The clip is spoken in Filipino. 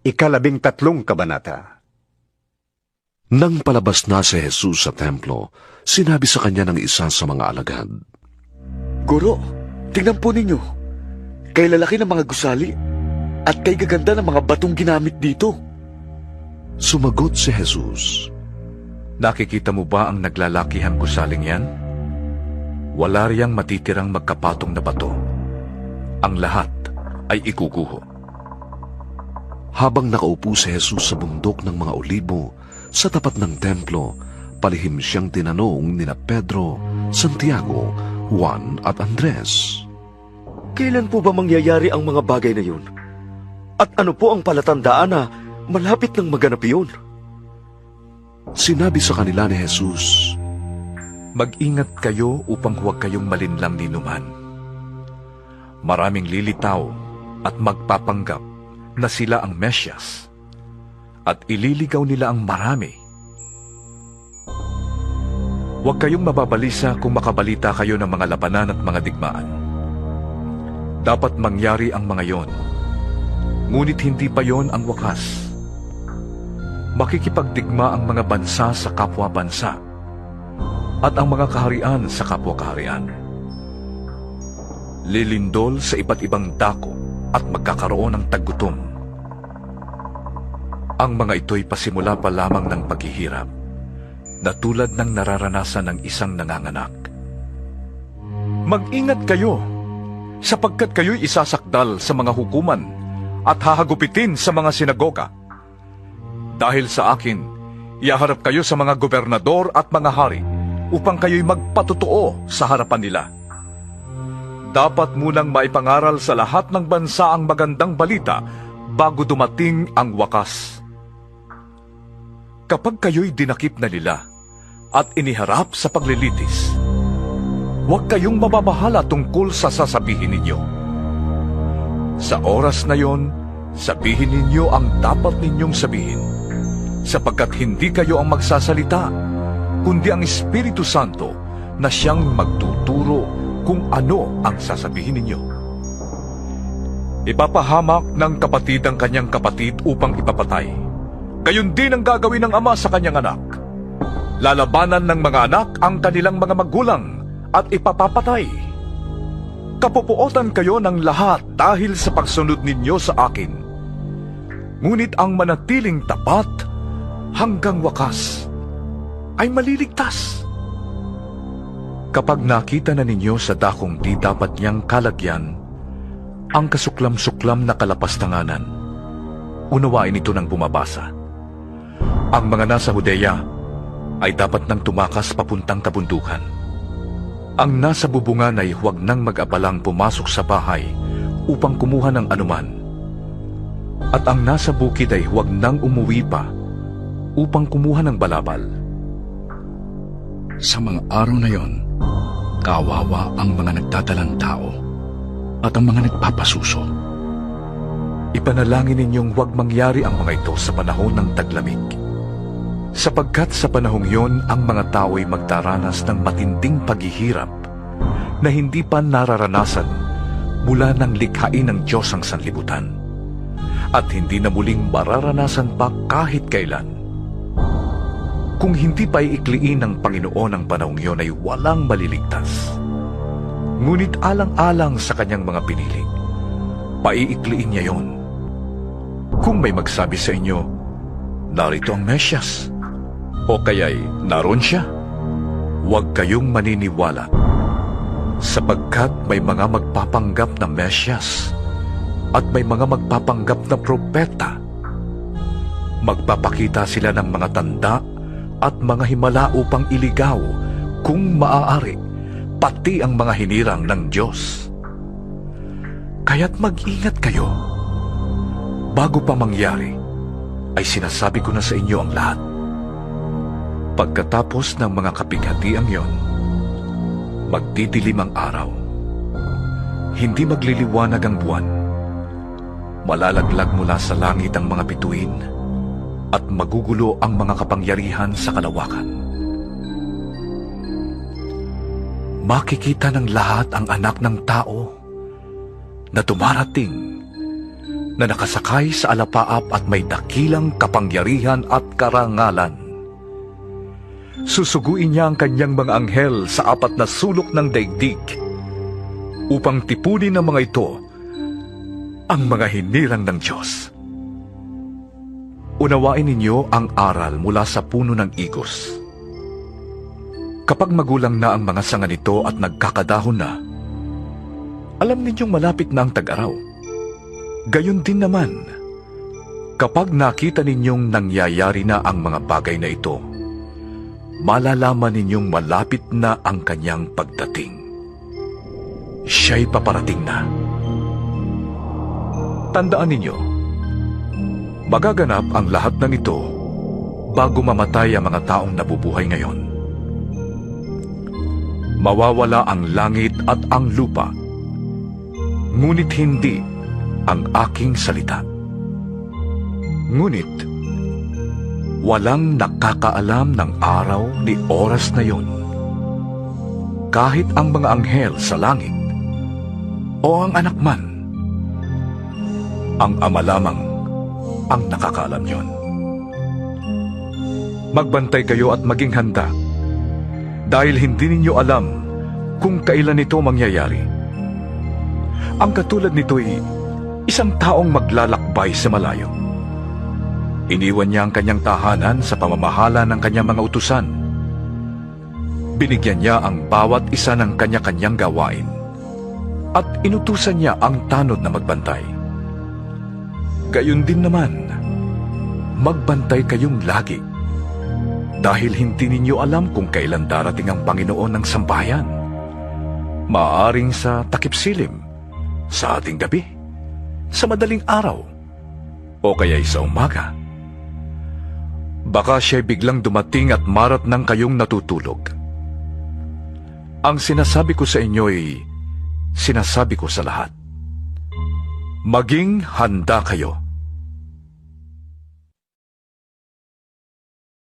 13 kabanata. Nang palabas na si Jesus sa templo, sinabi sa kanya ng isa sa mga alagad, Guro, tingnan po ninyo. Kay lalaki ng mga gusali at kay gaganda ng mga batong ginamit dito. Sumagot si Jesus, Nakikita mo ba ang naglalakihang gusaling yan? Wala riyang matitirang magkapatong na bato. Ang lahat ay ikuguho. Habang nakaupo si Jesus sa bundok ng mga olibo, sa tapat ng templo, palihim siyang tinanong nina Pedro, Santiago, Juan at Andres. Kailan po ba mangyayari ang mga bagay na yun? At ano po ang palatandaan na malapit nang maganap yun? Sinabi sa kanila ni Jesus, Mag-ingat kayo upang huwag kayong malinlang ninuman. Maraming lilitaw at magpapanggap na sila ang Mesyas at ililigaw nila ang marami. Huwag kayong mababalisa kung makabalita kayo ng mga labanan at mga digmaan. Dapat mangyari ang mga yon, ngunit hindi pa yon ang wakas. Makikipagdigma ang mga bansa sa kapwa-bansa at ang mga kaharian sa kapwa-kaharian. Lilindol sa iba't ibang dako at magkakaroon ng taggutom. Ang mga ito'y pasimula pa lamang ng paghihirap na tulad ng nararanasan ng isang nanganganak. Mag-ingat kayo sapagkat kayo'y isasakdal sa mga hukuman at hahagupitin sa mga sinagoga. Dahil sa akin, iaharap kayo sa mga gobernador at mga hari upang kayo'y magpatotoo sa harapan nila. Dapat munang maipangaral sa lahat ng bansa ang magandang balita bago dumating ang wakas. Kapag kayo'y dinakip na nila at iniharap sa paglilitis, huwag kayong mababahala tungkol sa sasabihin ninyo. Sa oras na yon, sabihin ninyo ang dapat ninyong sabihin, sapagkat hindi kayo ang magsasalita, kundi ang Espiritu Santo na siyang magtuturo kung ano ang sasabihin ninyo. Ipapahamak ng kapatid ang kanyang kapatid upang ipapatay. Gayon din ang gagawin ng ama sa kanyang anak. Lalabanan ng mga anak ang kanilang mga magulang at ipapapatay. Kapupuotan kayo ng lahat dahil sa pagsunod ninyo sa akin. Ngunit ang manatiling tapat hanggang wakas ay maliligtas. Kapag nakita na ninyo sa dakong di dapat niyang kalagyan ang kasuklam-suklam na kalapastanganan, unawain ito ng bumabasa. Ang mga nasa Judea ay dapat nang tumakas papuntang kabundukan. Ang nasa bubungan ay huwag nang mag-abalang pumasok sa bahay upang kumuha ng anuman. At ang nasa bukid ay huwag nang umuwi pa upang kumuha ng balabal. Sa mga araw na yon, kawawa ang mga nagdadalang tao at ang mga nagpapasuso. Ipanalangin ninyong huwag mangyari ang mga ito sa panahon ng taglamig. Sapagkat sa panahong yon, ang mga tao'y magdaranas ng matinding paghihirap na hindi pa nararanasan mula ng likhain ng Diyos ang sanlibutan, at hindi na muling mararanasan pa kahit kailan. Kung hindi pa iikliin ng Panginoon ang panahong yon ay walang maliligtas. Ngunit alang-alang sa kanyang mga pinili, paiikliin niya yon. Kung may magsabi sa inyo, narito ang Mesyas, o kaya'y naroon siya, huwag kayong maniniwala, sapagkat may mga magpapanggap na Mesyas at may mga magpapanggap na propeta. Magpapakita sila ng mga tanda at mga himala upang iligaw, kung maaari, pati ang mga hinirang ng Diyos. Kaya't mag-ingat kayo. Bago pa mangyari, ay sinasabi ko na sa inyo ang lahat. Pagkatapos ng mga kapighatiang yon, magdidilim ang araw. Hindi magliliwanag ang buwan. Malalaglag mula sa langit ang mga bituin at magugulo ang mga kapangyarihan sa kalawakan. Makikita ng lahat ang anak ng tao na dumarating na nakasakay sa alapaap at may dakilang kapangyarihan at karangalan. Susuguin niya ang kanyang mga anghel sa 4 na sulok ng daigdig upang tipunin ng mga ito ang mga hinirang ng Diyos. Unawain ninyo ang aral mula sa puno ng igos. Kapag magulang na ang mga sanga nito at nagkakadahon na, alam ninyong malapit na ang tag-araw. Gayon din naman, kapag nakita ninyong nangyayari na ang mga bagay na ito, malalaman ninyong malapit na ang kanyang pagdating. Siya'y paparating na. Tandaan ninyo, magaganap ang lahat ng ito bago mamatay ang mga taong nabubuhay ngayon. Mawawala ang langit at ang lupa, ngunit hindi ang aking salita. Ngunit, walang nakakaalam ng araw ni oras na yon, kahit ang mga anghel sa langit o ang anak man. Ang Ama lamang ang nakakaalam yon. Magbantay kayo at maging handa, dahil hindi ninyo alam kung kailan ito mangyayari. Ang katulad nito'y isang taong maglalakbay sa malayo. Iniwan niya ang kanyang tahanan sa pamamahala ng kanyang mga utusan. Binigyan niya ang bawat isa ng kanya-kanyang gawain at inutusan niya ang tanod na magbantay. Gayon din naman, magbantay kayong lagi, dahil hindi ninyo alam kung kailan darating ang Panginoon ng sambahayan. Maaring sa takip-silim, sa ating gabi, sa madaling araw, o kaya'y sa umaga. Baka siya'y biglang dumating at marat ng kayong natutulog. Ang sinasabi ko sa inyo'y sinasabi ko sa lahat. Maging handa kayo,